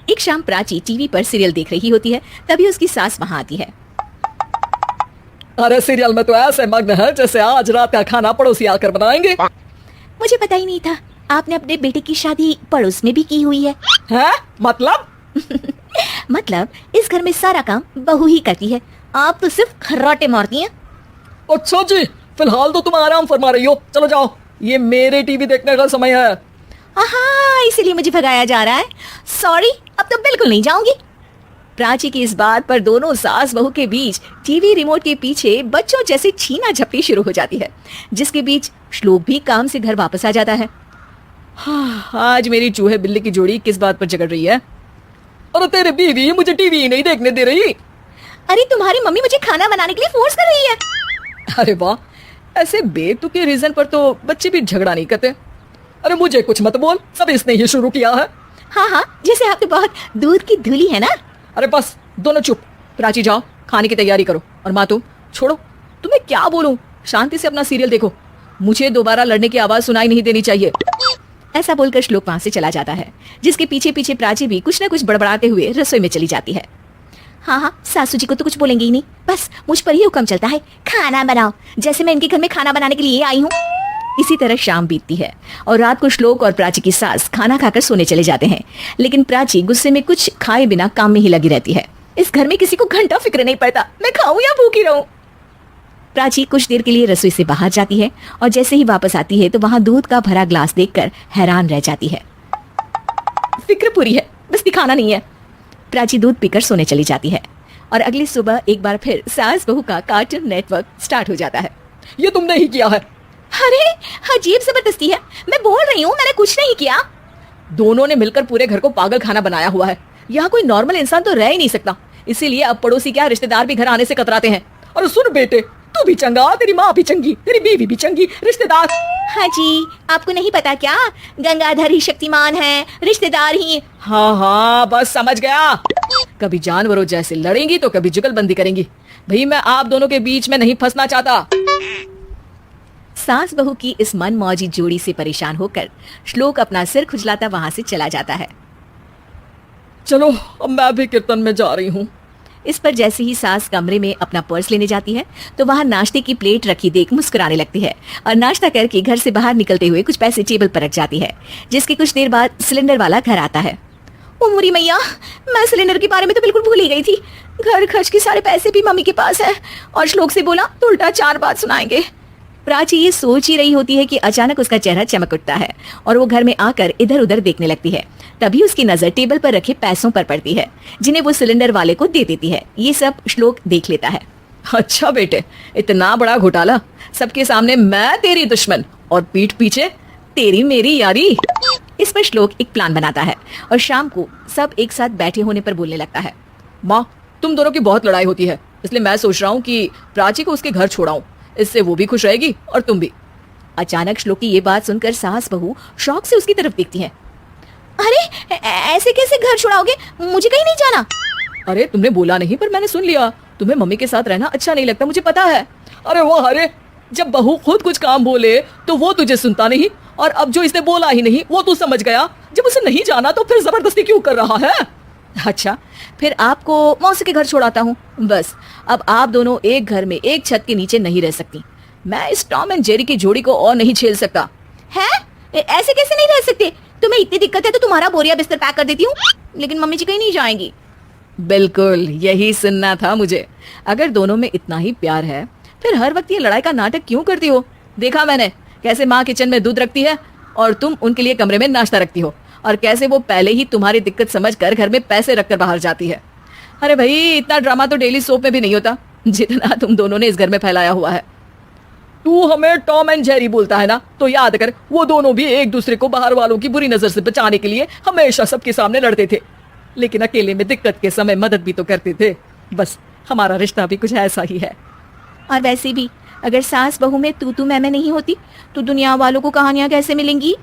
एक शाम प्राची टीवी पर सीरियल देख रही होती है, तभी उसकी सास वहाँ आती है। अरे सीरियल में तो ऐसे मग्न है जैसे आज रात का खाना पड़ोसी आकर बनाएंगे। मुझे पता ही नहीं था आपने अपने बेटे की शादी पड़ोस में भी की हुई है। हैं? मतलब? मतलब इस घर में सारा काम बहू ही करती है, आप तो सिर्फ खर्राटे मारती हैं। अच्छा जी, फिलहाल तो तुम आराम फरमा रही हो, चलो जाओ, ये मेरे टीवी देखने का समय है। हाँ, इसीलिए मुझे भगाया जा रहा है। सॉरी, अब तो बिल्कुल नहीं जाऊंगी। प्राची की इस बात पर दोनों सास बहू के बीच टीवी रिमोट के पीछे बच्चों जैसी छीना झपटी शुरू हो जाती है, जिसके बीच श्लोक भी काम से घर वापस आ जाता है। हाँ, आज मेरी चूहे बिल्ली की जोड़ी किस बात पर झगड़ रही है? अरे तेरी बीवी मुझे टीवी ही नहीं देखने दे रही। अरे तुम्हारी मम्मी मुझे खाना बनाने के लिए फोर्स कर रही है। अरे वाह, ऐसे बेतुके रीजन पर तो बच्चे भी झगड़ा नहीं करते। अरे मुझे कुछ मत बोल, सब इसने ही शुरू किया है। हाँ, जैसे आप तो बहुत दूध की धूली है ना। अरे बस दोनों चुप। प्राची जाओ, खाने की तैयारी करो। और माँ तुम छोड़ो, तुम्हें क्या बोलूं, शांति से अपना सीरियल देखो, मुझे दोबारा लड़ने की आवाज सुनाई नहीं देनी चाहिए। ऐसा बोलकर श्लोक वहां से चला जाता है, जिसके पीछे पीछे प्राची भी कुछ न कुछ बड़बड़ाते हुए रसोई में चली जाती है। हाँ, सासू जी को तो कुछ बोलेंगे ही नहीं, बस मुझ पर ही हुक्म चलता है, खाना बनाओ, जैसे मैं इनके घर में खाना बनाने के लिए आई हूँ। इसी तरह शाम बीतती है और रात को श्लोक और प्राची की सास खाना खाकर सोने चले जाते हैं, लेकिन प्राची गुस्से में कुछ खाए बिना काम में ही लगी रहती है। इस घर में किसी को घंटा फिक्र नहीं पड़ता, मैं खाऊं या भूखी रहूं। प्राची कुछ देर के लिए रसोई से बाहर जाती है और जैसे ही वापस आती है तो वहां दूध का भरा ग्लास देखकर हैरान रह जाती है। फिक्र पूरी है, बस दिखाना नहीं है। प्राची दूध पीकर सोने चली जाती है और अगली सुबह एक बार फिर सास बहू का कार्टून नेटवर्क स्टार्ट हो जाता है। ये तुमने ही किया है। अरे अजीब जबरदस्ती है, मैं बोल रही हूँ मैंने कुछ नहीं किया। दोनों ने मिलकर पूरे घर को पागल खाना बनाया हुआ है। यहाँ कोई नॉर्मल इंसान तो रह ही नहीं सकता, इसीलिए अब पड़ोसी क्या रिश्तेदार भी घर आने से कतराते हैं। और सुन बेटे, तू भी चंगा, तेरी माँ भी चंगी, तेरी बीवी भी चंगी, रिश्तेदार। हाँ जी, आपको नहीं पता क्या, गंगाधर ही शक्तिमान है, रिश्तेदार ही। हाँ, बस समझ गया। कभी जानवरों जैसे लड़ेंगी तो कभी जुगलबंदी करेंगी। भाई मैं आप दोनों के बीच में नहीं फंसना चाहता। सास बहू की इस मनमौजी जोड़ी से परेशान होकर श्लोक अपना सिर खुजलाता वहां से चला जाता है। चलो अब मैं भी कीर्तन में जा रही हूँ। इस पर जैसे ही सास कमरे में अपना पर्स लेने जाती है तो वहां नाश्ते की प्लेट रखी देख मुस्कुराने लगती है और नाश्ता करके घर से बाहर निकलते हुए कुछ पैसे टेबल पर रख जाती है, जिसके कुछ देर बाद सिलेंडर वाला घर आता है। ओ मोरी मैया, मैं सिलेंडर के बारे में तो बिल्कुल भूल ही गई थी। घर खर्च के सारे पैसे भी मम्मी के पास है और श्लोक से बोला तो उल्टा 4 बात सुनाएंगे। प्राची ये सोच ही रही होती है कि अचानक उसका चेहरा चमक उठता है और वो घर में आकर इधर उधर देखने लगती है। तभी उसकी नजर टेबल पर रखे पैसों पर पड़ती है, जिन्हें वो सिलेंडर वाले को दे देती है। ये सब श्लोक देख लेता है। अच्छा बेटे, इतना बड़ा घोटाला, सबके सामने मैं तेरी दुश्मन और पीठ पीछे तेरी मेरी यारी। इस पर श्लोक एक प्लान बनाता है और शाम को सब एक साथ बैठे होने पर बोलने लगता है। माँ, तुम दोनों की बहुत लड़ाई होती है, इसलिए मैं सोच रहा हूँ कि प्राची को उसके घर छोड़ाऊं, इससे वो भी खुश रहेगी और तुम भी। अचानक श्लोक की ये बात सुनकर सास बहू शौक से उसकी तरफ देखती हैं। अरे ऐसे कैसे घर छुड़ाओगे, मुझे कहीं नहीं जाना। अरे तुमने बोला नहीं पर मैंने सुन लिया, तुम्हें मम्मी के साथ रहना अच्छा नहीं लगता, मुझे पता है। अरे वाह, अरे जब बहू खुद कुछ काम बोले तो वो तुझे सुनता नहीं, और अब जो इसने बोला ही नहीं वो तू समझ गया। जब उसे नहीं जाना तो फिर जबरदस्ती क्यों कर रहा है? अच्छा, फिर आपको मौसी के घर छोड़ाता हूँ। बस अब आप दोनों एक घर में एक छत के नीचे नहीं रह सकती। मैं इस टॉम एंड जेरी की जोड़ी को और नहीं झेल सकता। है? ऐसे कैसे नहीं रह सकते? तुम्हें इतनी दिक्कत है तो तुम्हारा बोरिया बिस्तर पैक कर देती हूँ, लेकिन मम्मी जी कहीं नहीं जाएंगी। बिल्कुल यही सुनना था मुझे। अगर दोनों में इतना ही प्यार है फिर हर वक्त ये लड़ाई का नाटक क्यों करती हो? देखा मैंने कैसे माँ किचन में दूध रखती है और तुम उनके लिए कमरे में नाश्ता रखती हो, और कैसे वो पहले ही तुम्हारी दिक्कत समझकर घर में पैसे रखकर बाहर जाती है। अरे भाई, इतना ड्रामा तो डेली सोप में भी नहीं होता जितना तुम दोनों ने इस घर में फैलाया हुआ है। तू हमें टॉम एंड जेरी बोलता है ना, तो याद कर वो दोनों भी एक दूसरे को बाहर वालों की बुरी नजर से बचाने के लिए हमेशा सबके सामने लड़ते थे, लेकिन अकेले में दिक्कत के समय मदद भी तो करते थे। बस हमारा रिश्ता भी कुछ ऐसा ही है। और वैसे भी अगर सास बहू में तू मैं नहीं होती तो दुनिया वालों को कहानियां कैसे मिलेंगी?